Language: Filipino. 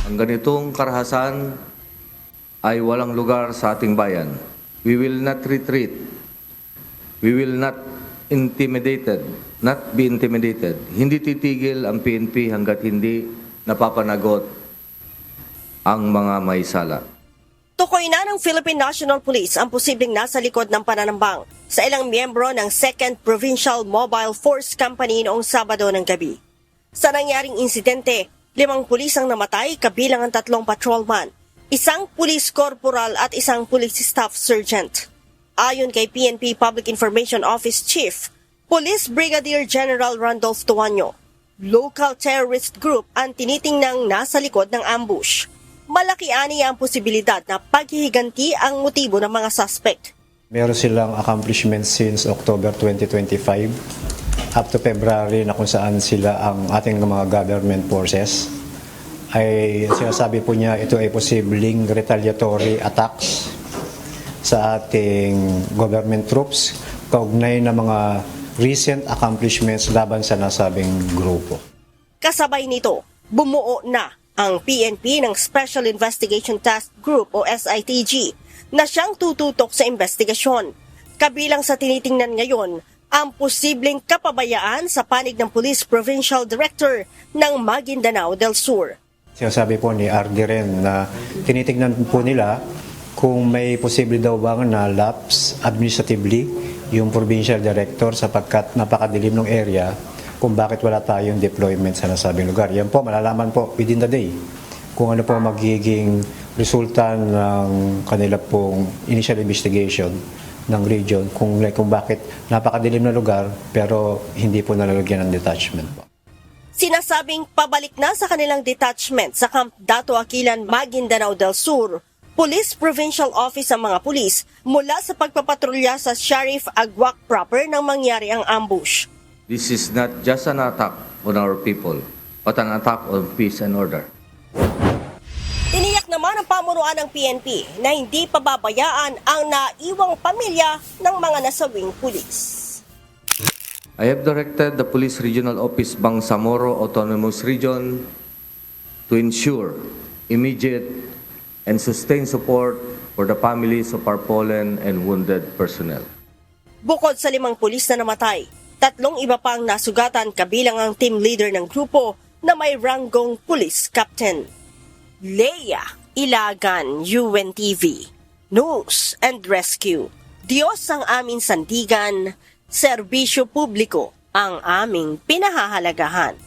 Ang ganitong karahasan ay walang lugar sa ating bayan. We will not retreat. We will not be intimidated. Hindi titigil ang PNP hanggat hindi napapanagot ang mga may sala. Tukoy na ng Philippine National Police ang posibleng nasa likod ng pananambang sa ilang miyembro ng 2nd Provincial Mobile Force Company noong Sabado ng gabi. Sa nangyaring insidente, 5 pulis ang namatay kabilang ang 3 patrolman, 1 police corporal at 1 police staff sergeant. Ayon kay PNP Public Information Office Chief, Police Brigadier General Randolph Tuanyo, local terrorist group ang tinitingnang nasa likod ng ambush. Malaki ani ang posibilidad na paghihiganti ang motibo ng mga suspect. Meron silang accomplishments since October 2025 up to February na kung saan sila ang ating mga government forces. Ay sinasabi po niya ito ay posibleng retaliatory attacks sa ating government troops kaugnay ng mga recent accomplishments laban sa nasabing grupo. Kasabay nito, bumuo na ang PNP ng Special Investigation Task Group o SITG na siyang tututok sa investigasyon. Kabilang sa tinitingnan ngayon ang posibleng kapabayaan sa panig ng Police Provincial Director ng Maguindanao del Sur. Sinasabi po ni RD rin na tinitingnan po nila kung may posible daw bang na lapse administratively yung Provincial Director sapagkat napakadilim ng area kung bakit wala tayong deployment sa nasabing lugar. Yan po, malalaman po within the day kung ano po magiging resulta ng kanila pong initial investigation ng region kung bakit napakadilim na lugar pero hindi po nalalagyan ng detachment po. Sinasabing pabalik na sa kanilang detachment sa Camp Dato Aquilan, Maguindanao del Sur, Police Provincial Office ang mga pulis mula sa pagpapatrolya sa Sheriff Agwak proper nang mangyari ang ambush. This is not just an attack on our people, but an attack on peace and order. Tiniyak naman ng pamunuan ng PNP na hindi pababayaan ang naiwang pamilya ng mga nasawing pulis. I have directed the Police Regional Office Bangsamoro Autonomous Region to ensure immediate and sustained support for the families of our fallen and wounded personnel. Bukod sa 5 pulis na namatay, 3 iba pang nasugatan kabilang ang team leader ng grupo na may ranggong police captain. Leia Ilagan, UNTV, News and Rescue. Diyos ang aming sandigan, serbisyo publiko ang aming pinahahalagahan.